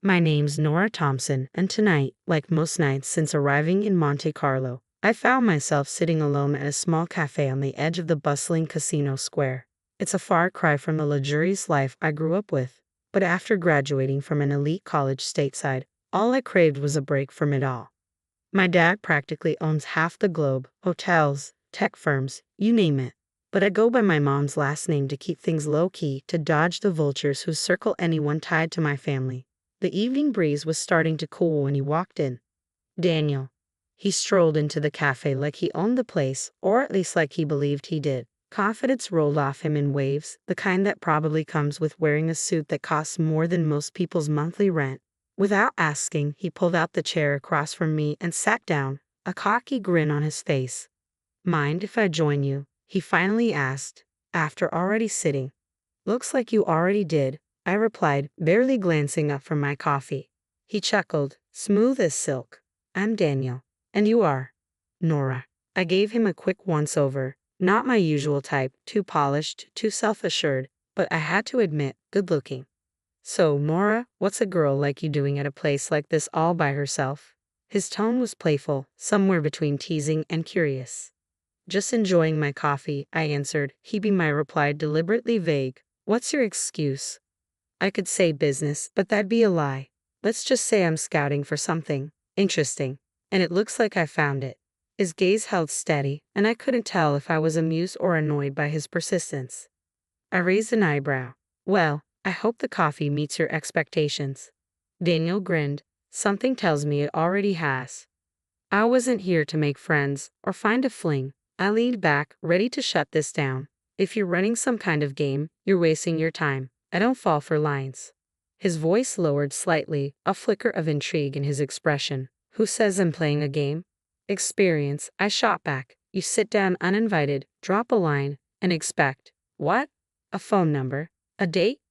My name's Nora Thompson, and tonight, like most nights since arriving in Monte Carlo, I found myself sitting alone at a small cafe on the edge of the bustling casino square. It's a far cry from the luxurious life I grew up with, but after graduating from an elite college stateside, all I craved was a break from it all. My dad practically owns half the globe, hotels, tech firms, you name it. But I go by my mom's last name to keep things low-key, to dodge the vultures who circle anyone tied to my family. The evening breeze was starting to cool when he walked in. Daniel. He strolled into the cafe like he owned the place, or at least like he believed he did. Confidence rolled off him in waves, the kind that probably comes with wearing a suit that costs more than most people's monthly rent. Without asking, he pulled out the chair across from me and sat down, a cocky grin on his face. "Mind if I join you?" he finally asked, after already sitting. "Looks like you already did," I replied, barely glancing up from my coffee. He chuckled, smooth as silk. "I'm Daniel. And you are?" "Nora." I gave him a quick once-over. Not my usual type, too polished, too self-assured, but I had to admit, good-looking. "So, Nora, what's a girl like you doing at a place like this all by herself?" His tone was playful, somewhere between teasing and curious. "Just enjoying my coffee," I answered, keeping my reply deliberately vague. "What's your excuse?" I could say business, but that'd be a lie. Let's just say I'm scouting for something interesting, and it looks like I found it. His gaze held steady, and I couldn't tell if I was amused or annoyed by his persistence. I raised an eyebrow. "Well, I hope the coffee meets your expectations." Daniel grinned. "Something tells me it already has." I wasn't here to make friends or find a fling. I leaned back, ready to shut this down. "If you're running some kind of game, you're wasting your time. I don't fall for lines." His voice lowered slightly, a flicker of intrigue in his expression. "Who says I'm playing a game?" "Experience," I shot back. "You sit down uninvited, drop a line, and expect—" "What? A phone number? A date?"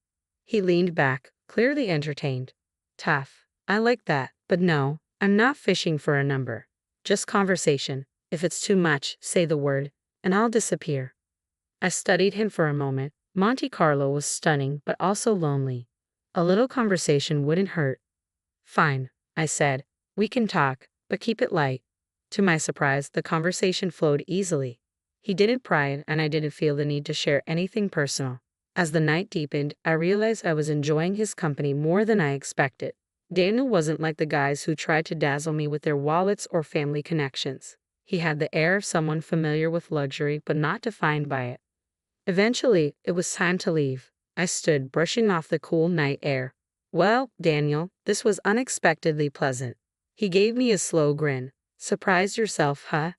He leaned back, clearly entertained. "Tough. I like that, but no, I'm not fishing for a number. Just conversation. If it's too much, say the word, and I'll disappear." I studied him for a moment. Monte Carlo was stunning, but also lonely. A little conversation wouldn't hurt. "Fine," I said. "We can talk, but keep it light." To my surprise, the conversation flowed easily. He didn't pry, and I didn't feel the need to share anything personal. As the night deepened, I realized I was enjoying his company more than I expected. Daniel wasn't like the guys who tried to dazzle me with their wallets or family connections. He had the air of someone familiar with luxury but not defined by it. Eventually, it was time to leave. I stood, brushing off the cool night air. "Well, Daniel, this was unexpectedly pleasant." He gave me a slow grin. "Surprised yourself, huh?"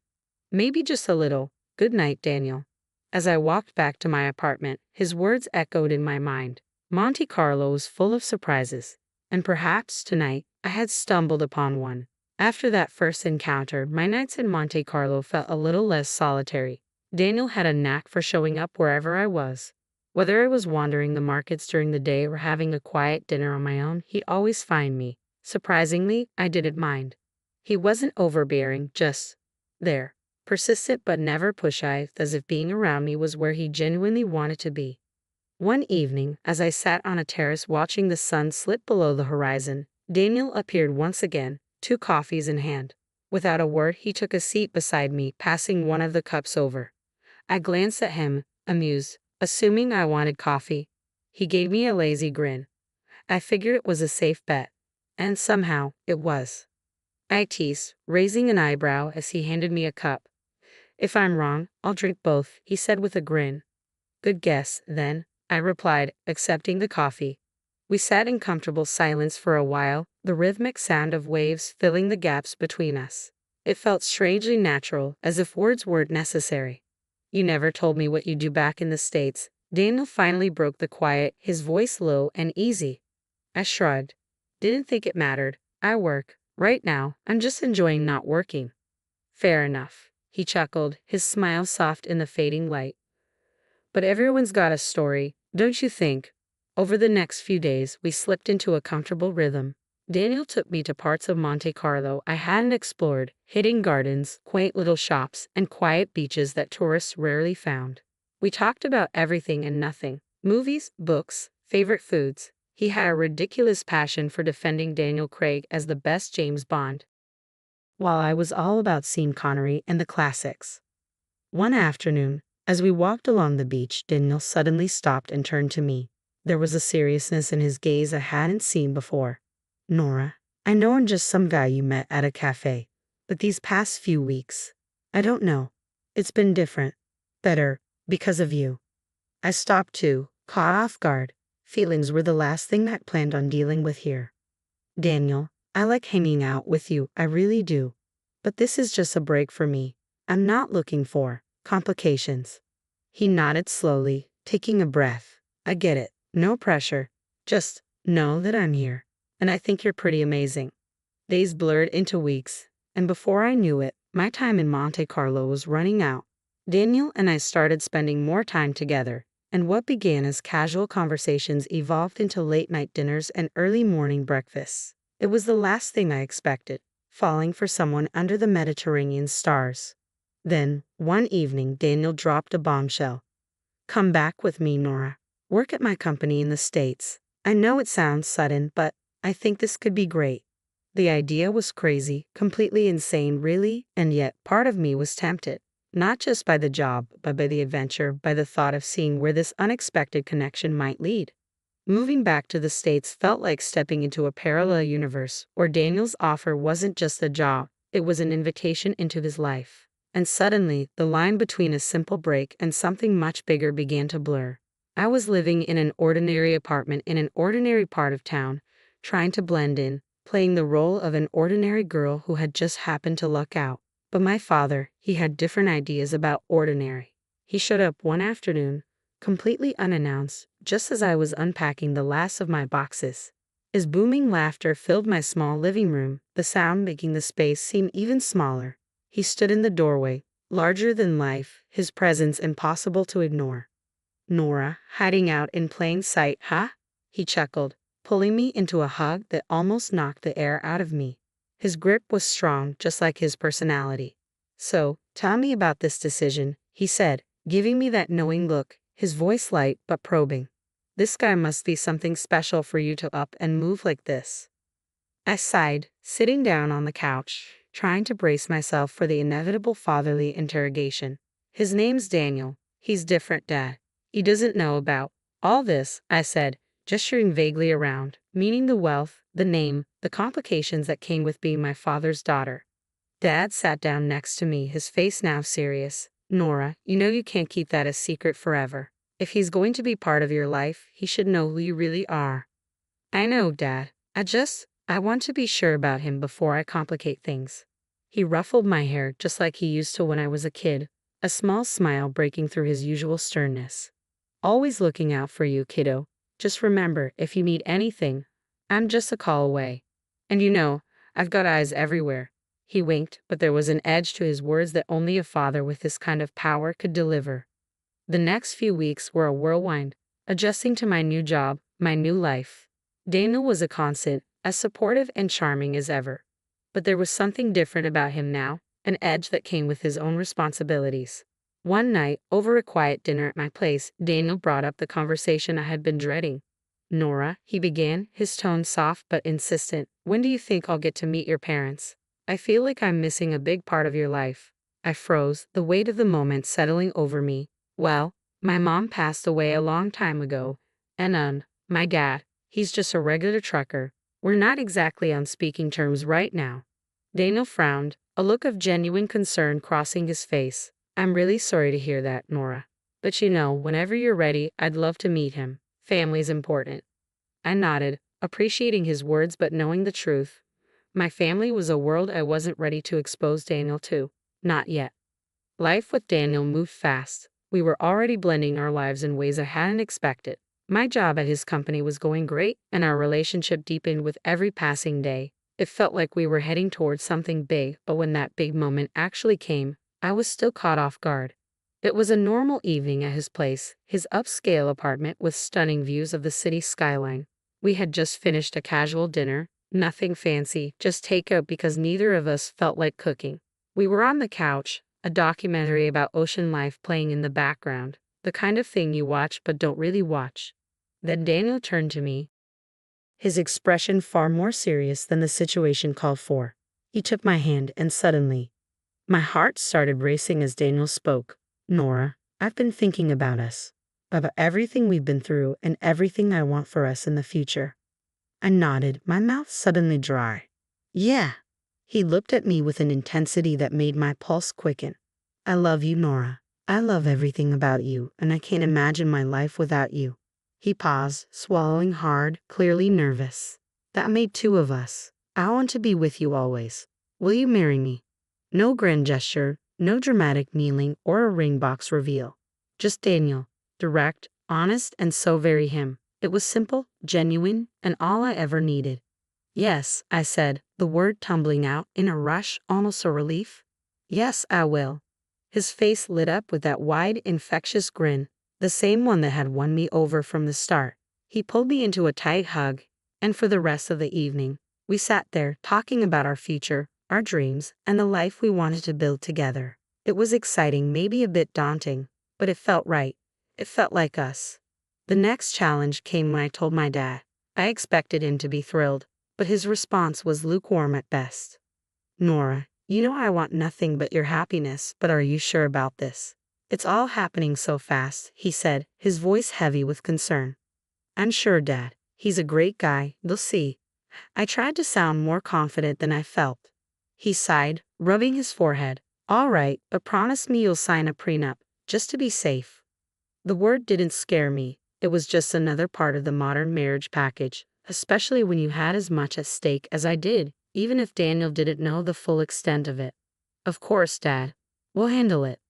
"Maybe just a little. Good night, Daniel." As I walked back to my apartment, his words echoed in my mind. Monte Carlo was full of surprises, and perhaps tonight I had stumbled upon one. After that first encounter, my nights in Monte Carlo felt a little less solitary. Daniel had a knack for showing up wherever I was. Whether I was wandering the markets during the day or having a quiet dinner on my own, he'd always find me. Surprisingly, I didn't mind. He wasn't overbearing, just there. Persistent but never pushy, as if being around me was where he genuinely wanted to be. One evening, as I sat on a terrace watching the sun slip below the horizon, Daniel appeared once again, 2 coffees in hand. Without a word, he took a seat beside me, passing one of the cups over. I glanced at him, amused, assuming I wanted coffee. He gave me a lazy grin. I figured it was a safe bet. And somehow, it was. I teased, raising an eyebrow as he handed me a cup. "If I'm wrong, I'll drink both," he said with a grin. "Good guess, then," I replied, accepting the coffee. We sat in comfortable silence for a while, the rhythmic sound of waves filling the gaps between us. It felt strangely natural, as if words weren't necessary. "You never told me what you do back in the States." Daniel finally broke the quiet, his voice low and easy. I shrugged. "Didn't think it mattered. I work. Right now, I'm just enjoying not working." "Fair enough." He chuckled, his smile soft in the fading light. "But everyone's got a story, don't you think?" Over the next few days, we slipped into a comfortable rhythm. Daniel took me to parts of Monte Carlo I hadn't explored, hidden gardens, quaint little shops, and quiet beaches that tourists rarely found. We talked about everything and nothing: movies, books, favorite foods. He had a ridiculous passion for defending Daniel Craig as the best James Bond, while I was all about Sean Connery and the classics. One afternoon, as we walked along the beach, Daniel suddenly stopped and turned to me. There was a seriousness in his gaze I hadn't seen before. "Nora, I know I'm just some guy you met at a cafe, but these past few weeks, I don't know. It's been different. Better, because of you." I stopped too, caught off guard. Feelings were the last thing I'd planned on dealing with here. "Daniel, I like hanging out with you, I really do. But this is just a break for me. I'm not looking for complications." He nodded slowly, taking a breath. "I get it. No pressure. Just know that I'm here. And I think you're pretty amazing." Days blurred into weeks, and before I knew it, my time in Monte Carlo was running out. Daniel and I started spending more time together, and what began as casual conversations evolved into late-night dinners and early morning breakfasts. It was the last thing I expected, falling for someone under the Mediterranean stars. Then, one evening, Daniel dropped a bombshell. "Come back with me, Nora. Work at my company in the States. I know it sounds sudden, but I think this could be great." The idea was crazy, completely insane, really, and yet part of me was tempted. Not just by the job, but by the adventure, by the thought of seeing where this unexpected connection might lead. Moving back to the States felt like stepping into a parallel universe, where Daniel's offer wasn't just a job, it was an invitation into his life. And suddenly, the line between a simple break and something much bigger began to blur. I was living in an ordinary apartment in an ordinary part of town, trying to blend in, playing the role of an ordinary girl who had just happened to luck out. But my father, he had different ideas about ordinary. He showed up one afternoon, completely unannounced, just as I was unpacking the last of my boxes. His booming laughter filled my small living room, the sound making the space seem even smaller. He stood in the doorway, larger than life, his presence impossible to ignore. "Nora, hiding out in plain sight, huh?" He chuckled, pulling me into a hug that almost knocked the air out of me. His grip was strong, just like his personality. "So, tell me about this decision," he said, giving me that knowing look, his voice light but probing. "This guy must be something special for you to up and move like this." I sighed, sitting down on the couch, trying to brace myself for the inevitable fatherly interrogation. "His name's Daniel. He's different, Dad. He doesn't know about all this," I said, gesturing vaguely around, meaning the wealth, the name, the complications that came with being my father's daughter. Dad sat down next to me, his face now serious. "Nora, you know you can't keep that a secret forever. If he's going to be part of your life, he should know who you really are." "I know, Dad. I want to be sure about him before I complicate things." He ruffled my hair just like he used to when I was a kid, a small smile breaking through his usual sternness. "Always looking out for you, kiddo. Just remember, if you need anything, I'm just a call away. And you know, I've got eyes everywhere." He winked, but there was an edge to his words that only a father with this kind of power could deliver. The next few weeks were a whirlwind, adjusting to my new job, my new life. Daniel was a constant, as supportive and charming as ever. But there was something different about him now, an edge that came with his own responsibilities. One night, over a quiet dinner at my place, Daniel brought up the conversation I had been dreading. "Nora," he began, his tone soft but insistent, "when do you think I'll get to meet your parents? I feel like I'm missing a big part of your life." I froze, the weight of the moment settling over me. "Well, my mom passed away a long time ago, and my dad, he's just a regular trucker. We're not exactly on speaking terms right now." Daniel frowned, a look of genuine concern crossing his face. "I'm really sorry to hear that, Nora. But you know, whenever you're ready, I'd love to meet him. Family's important." I nodded, appreciating his words but knowing the truth. My family was a world I wasn't ready to expose Daniel to. Not yet. Life with Daniel moved fast. We were already blending our lives in ways I hadn't expected. My job at his company was going great, and our relationship deepened with every passing day. It felt like we were heading towards something big, but when that big moment actually came, I was still caught off guard. It was a normal evening at his place, his upscale apartment with stunning views of the city skyline. We had just finished a casual dinner, nothing fancy, just takeout because neither of us felt like cooking. We were on the couch, a documentary about ocean life playing in the background, the kind of thing you watch but don't really watch. Then Daniel turned to me. his expression far more serious than the situation called for. He took my hand and suddenly, my heart started racing as Daniel spoke. Nora, I've been thinking about us, about everything we've been through and everything I want for us in the future. I nodded, my mouth suddenly dry. Yeah. He looked at me with an intensity that made my pulse quicken. I love you, Nora. I love everything about you, and I can't imagine my life without you. He paused, swallowing hard, clearly nervous. That made two of us. I want to be with you always. Will you marry me? No grand gesture, no dramatic kneeling or a ring box reveal. Just Daniel, direct, honest, and so very him. It was simple, genuine, and all I ever needed. Yes, I said, the word tumbling out in a rush, almost a relief. Yes, I will. His face lit up with that wide, infectious grin, the same one that had won me over from the start. He pulled me into a tight hug, and for the rest of the evening, we sat there talking about our future, our dreams, and the life we wanted to build together. It was exciting, maybe a bit daunting, but it felt right. It felt like us. The next challenge came when I told my dad. I expected him to be thrilled, but his response was lukewarm at best. Nora, you know I want nothing but your happiness, but are you sure about this? It's all happening so fast, he said, his voice heavy with concern. I'm sure, Dad. He's a great guy, you'll see. I tried to sound more confident than I felt. He sighed, rubbing his forehead. All right, but promise me you'll sign a prenup, just to be safe. The word didn't scare me. It was just another part of the modern marriage package, especially when you had as much at stake as I did, even if Daniel didn't know the full extent of it. Of course, Dad. We'll handle it.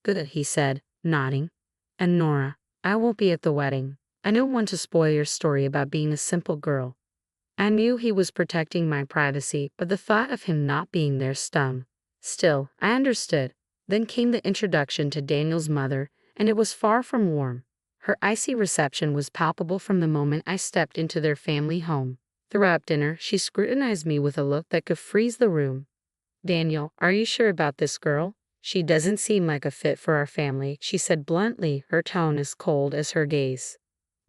Good, he said, nodding. And Nora, I won't be at the wedding. I don't want to spoil your story about being a simple girl. I knew he was protecting my privacy, but the thought of him not being there stung. Still, I understood. Then came the introduction to Daniel's mother, and it was far from warm. Her icy reception was palpable from the moment I stepped into their family home. Throughout dinner, she scrutinized me with a look that could freeze the room. Daniel, are you sure about this girl? She doesn't seem like a fit for our family, she said bluntly, her tone as cold as her gaze.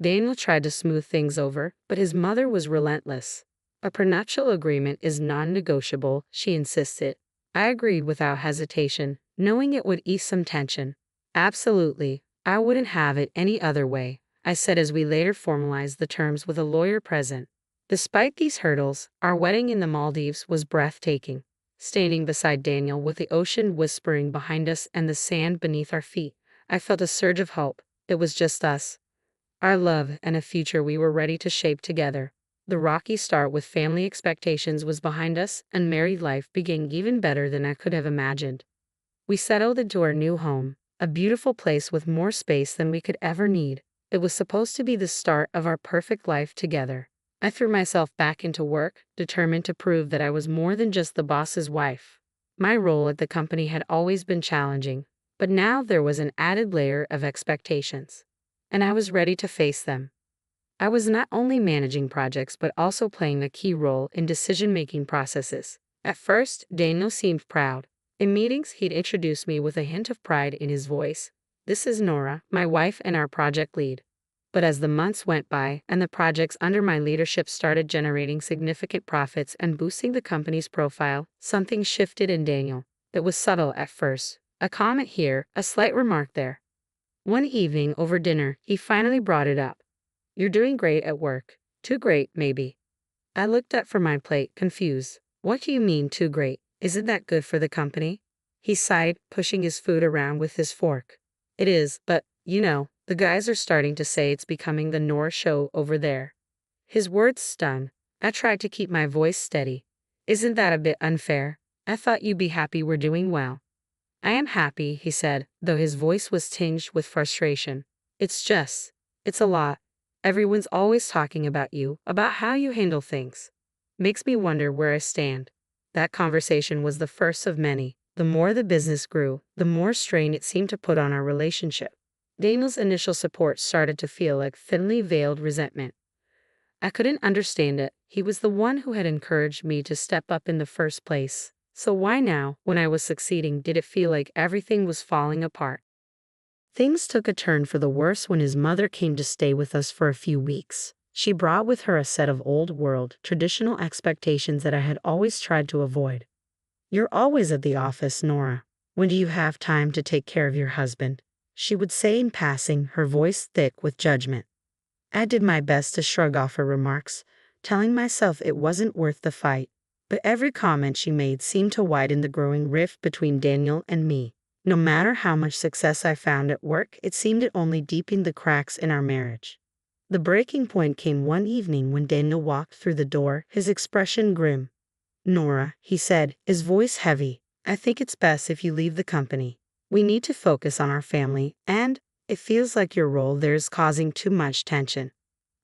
Daniel tried to smooth things over, but his mother was relentless. A prenuptial agreement is non-negotiable, she insisted. I agreed without hesitation, knowing it would ease some tension. Absolutely, I wouldn't have it any other way, I said as we later formalized the terms with a lawyer present. Despite these hurdles, our wedding in the Maldives was breathtaking. Standing beside Daniel with the ocean whispering behind us and the sand beneath our feet, I felt a surge of hope. It was just us. Our love and a future we were ready to shape together. The rocky start with family expectations was behind us, and married life began even better than I could have imagined. We settled into our new home, a beautiful place with more space than we could ever need. It was supposed to be the start of our perfect life together. I threw myself back into work, determined to prove that I was more than just the boss's wife. My role at the company had always been challenging, but now there was an added layer of expectations, and I was ready to face them. I was not only managing projects but also playing a key role in decision-making processes. At first, Daniel seemed proud. In meetings, he'd introduce me with a hint of pride in his voice. This is Nora, my wife and our project lead. But as the months went by and the projects under my leadership started generating significant profits and boosting the company's profile, something shifted in Daniel. It was subtle at first. A comment here, a slight remark there. One evening over dinner, he finally brought it up. You're doing great at work. Too great, maybe. I looked up from my plate, confused. What do you mean, too great? Isn't that good for the company? He sighed, pushing his food around with his fork. It is, but, the guys are starting to say it's becoming the Nora show over there. His words stung. I tried to keep my voice steady. Isn't that a bit unfair? I thought you'd be happy we're doing well. I am happy, he said, though his voice was tinged with frustration. It's a lot. Everyone's always talking about you, about how you handle things. Makes me wonder where I stand. That conversation was the first of many. The more the business grew, the more strain it seemed to put on our relationship. Daniel's initial support started to feel like thinly veiled resentment. I couldn't understand it. He was the one who had encouraged me to step up in the first place. So why now, when I was succeeding, did it feel like everything was falling apart? Things took a turn for the worse when his mother came to stay with us for a few weeks. She brought with her a set of old-world, traditional expectations that I had always tried to avoid. "You're always at the office, Nora. When do you have time to take care of your husband?" she would say in passing, her voice thick with judgment. I did my best to shrug off her remarks, telling myself it wasn't worth the fight. But every comment she made seemed to widen the growing rift between Daniel and me. No matter how much success I found at work, it seemed it only deepened the cracks in our marriage. The breaking point came one evening when Daniel walked through the door, his expression grim. "Nora," he said, his voice heavy, "I think it's best if you leave the company. We need to focus on our family, and it feels like your role there is causing too much tension."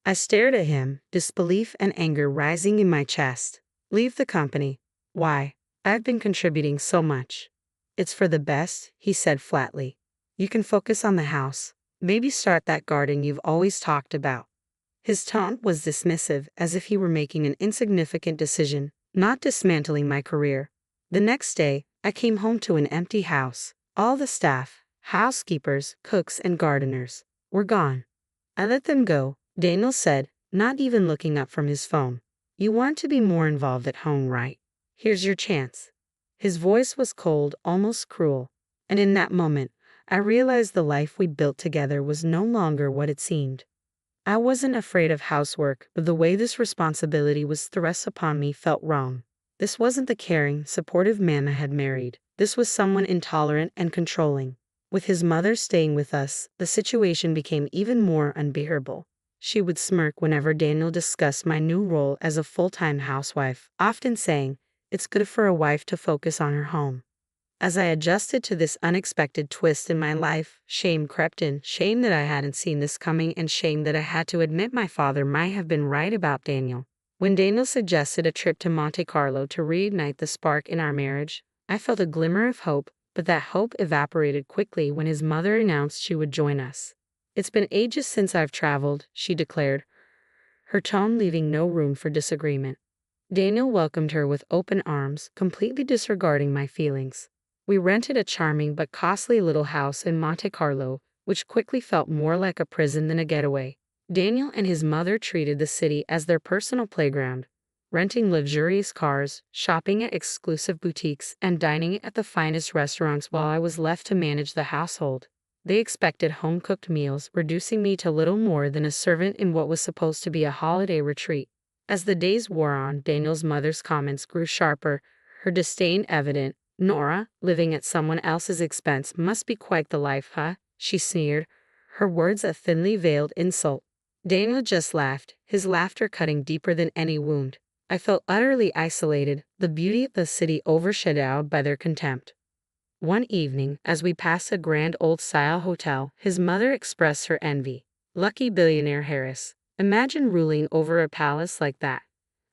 I stared at him, disbelief and anger rising in my chest. "Leave the company? Why? I've been contributing so much." "It's for the best," he said flatly. "You can focus on the house. Maybe start that garden you've always talked about." His tone was dismissive, as if he were making an insignificant decision, not dismantling my career. The next day, I came home to an empty house. All the staff, housekeepers, cooks, and gardeners, were gone. "I let them go," Daniel said, not even looking up from his phone. "You want to be more involved at home, right? Here's your chance." His voice was cold, almost cruel, and in that moment, I realized the life we built together was no longer what it seemed. I wasn't afraid of housework, but the way this responsibility was thrust upon me felt wrong. This wasn't the caring, supportive man I had married. This was someone intolerant and controlling. With his mother staying with us, the situation became even more unbearable. She would smirk whenever Daniel discussed my new role as a full-time housewife, often saying, "It's good for a wife to focus on her home." As I adjusted to this unexpected twist in my life, shame crept in, shame that I hadn't seen this coming, and shame that I had to admit my father might have been right about Daniel. When Daniel suggested a trip to Monte Carlo to reignite the spark in our marriage, I felt a glimmer of hope, but that hope evaporated quickly when his mother announced she would join us. "It's been ages since I've traveled," she declared, her tone leaving no room for disagreement. Daniel welcomed her with open arms, completely disregarding my feelings. We rented a charming but costly little house in Monte Carlo, which quickly felt more like a prison than a getaway. Daniel and his mother treated the city as their personal playground, renting luxurious cars, shopping at exclusive boutiques, and dining at the finest restaurants while I was left to manage the household. They expected home-cooked meals, reducing me to little more than a servant in what was supposed to be a holiday retreat. As the days wore on, Daniel's mother's comments grew sharper, her disdain evident. "Nora, living at someone else's expense must be quite the life, huh?" she sneered, her words a thinly veiled insult. Daniel just laughed, his laughter cutting deeper than any wound. I felt utterly isolated, the beauty of the city overshadowed by their contempt. One evening, as we passed a grand old-style hotel, his mother expressed her envy. "Lucky billionaire Harris. Imagine ruling over a palace like that."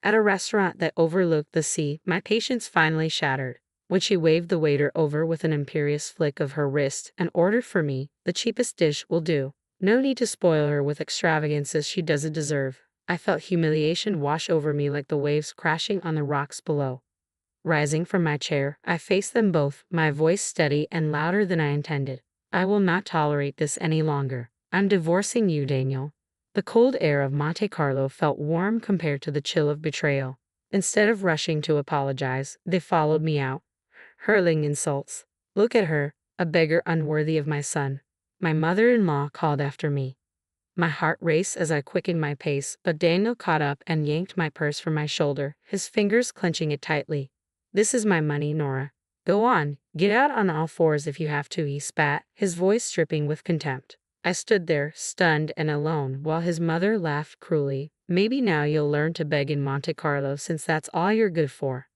At a restaurant that overlooked the sea, my patience finally shattered. When she waved the waiter over with an imperious flick of her wrist and ordered for me, "The cheapest dish will do. No need to spoil her with extravagances she doesn't deserve." I felt humiliation wash over me like the waves crashing on the rocks below. Rising from my chair, I faced them both, my voice steady and louder than I intended. "I will not tolerate this any longer. I'm divorcing you, Daniel." The cold air of Monte Carlo felt warm compared to the chill of betrayal. Instead of rushing to apologize, they followed me out, hurling insults. "Look at her, a beggar unworthy of my son," my mother-in-law called after me. My heart raced as I quickened my pace, but Daniel caught up and yanked my purse from my shoulder, his fingers clenching it tightly. "This is my money, Nora. Go on, get out on all fours if you have to," he spat, his voice dripping with contempt. I stood there, stunned and alone, while his mother laughed cruelly. "Maybe now you'll learn to beg in Monte Carlo since that's all you're good for."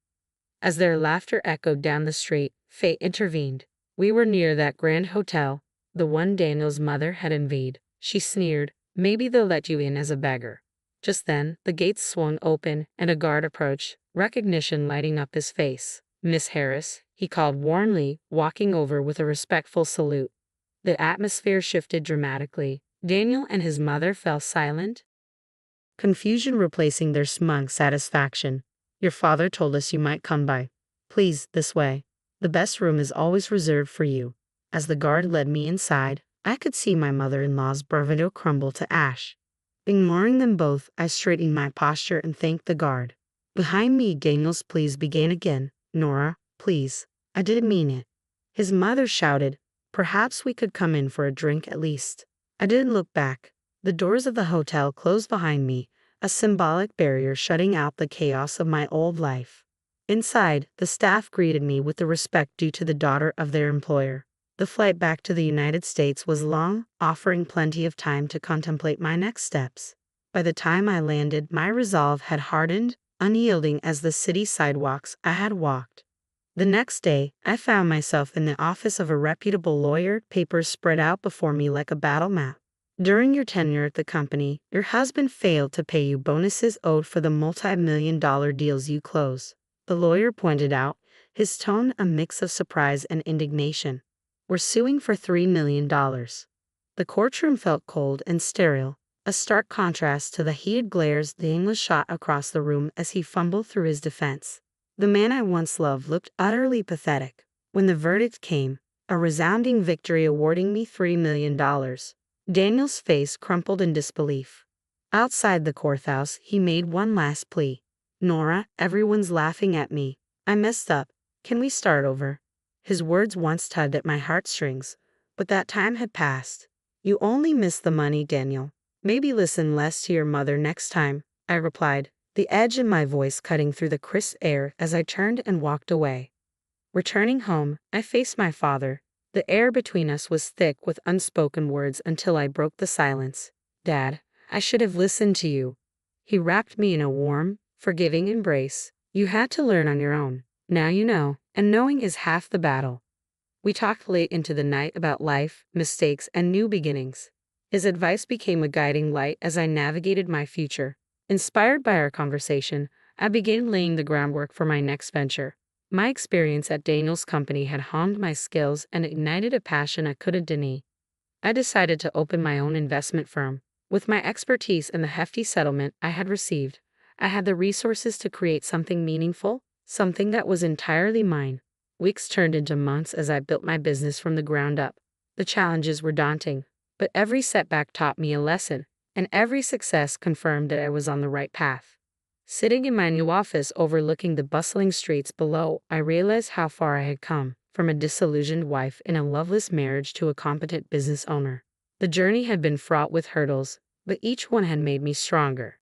As their laughter echoed down the street, fate intervened. We were near that grand hotel, the one Daniel's mother had envied. She sneered, "Maybe they'll let you in as a beggar." Just then, the gates swung open, and a guard approached, recognition lighting up his face. "Miss Harris," he called warmly, walking over with a respectful salute. The atmosphere shifted dramatically. Daniel and his mother fell silent, confusion replacing their smug satisfaction. "Your father told us you might come by. Please, this way. The best room is always reserved for you." As the guard led me inside, I could see my mother-in-law's bravado crumble to ash. Ignoring them both, I straightened my posture and thanked the guard. Behind me, Daniel's pleas began again. Nora, please. I didn't mean it. His mother shouted. Perhaps we could come in for a drink at least. I didn't look back. The doors of the hotel closed behind me, a symbolic barrier shutting out the chaos of my old life. Inside, the staff greeted me with the respect due to the daughter of their employer. The flight back to the United States was long, offering plenty of time to contemplate my next steps. By the time I landed, my resolve had hardened, unyielding as the city sidewalks I had walked. The next day, I found myself in the office of a reputable lawyer, papers spread out before me like a battle map. During your tenure at the company, your husband failed to pay you bonuses owed for the multi-million-dollar deals you close. The lawyer pointed out, his tone a mix of surprise and indignation. We're suing for $3 million. The courtroom felt cold and sterile, a stark contrast to the heated glares Daniel shot across the room as he fumbled through his defense. The man I once loved looked utterly pathetic. When the verdict came, a resounding victory awarding me $3 million, Daniel's face crumpled in disbelief. Outside the courthouse, he made one last plea. Nora, everyone's laughing at me. I messed up. Can we start over? His words once tugged at my heartstrings, but that time had passed. You only missed the money, Daniel. Maybe listen less to your mother next time, I replied, the edge in my voice cutting through the crisp air as I turned and walked away. Returning home, I faced my father. The air between us was thick with unspoken words until I broke the silence. Dad, I should have listened to you. He wrapped me in a warm, forgiving embrace. You had to learn on your own. Now you know, and knowing is half the battle. We talked late into the night about life, mistakes, and new beginnings. His advice became a guiding light as I navigated my future. Inspired by our conversation, I began laying the groundwork for my next venture. My experience at Daniel's company had honed my skills and ignited a passion I couldn't deny. I decided to open my own investment firm. With my expertise and the hefty settlement I had received, I had the resources to create something meaningful, something that was entirely mine. Weeks turned into months as I built my business from the ground up. The challenges were daunting, but every setback taught me a lesson, and every success confirmed that I was on the right path. Sitting in my new office overlooking the bustling streets below, I realized how far I had come, from a disillusioned wife in a loveless marriage to a competent business owner. The journey had been fraught with hurdles, but each one had made me stronger.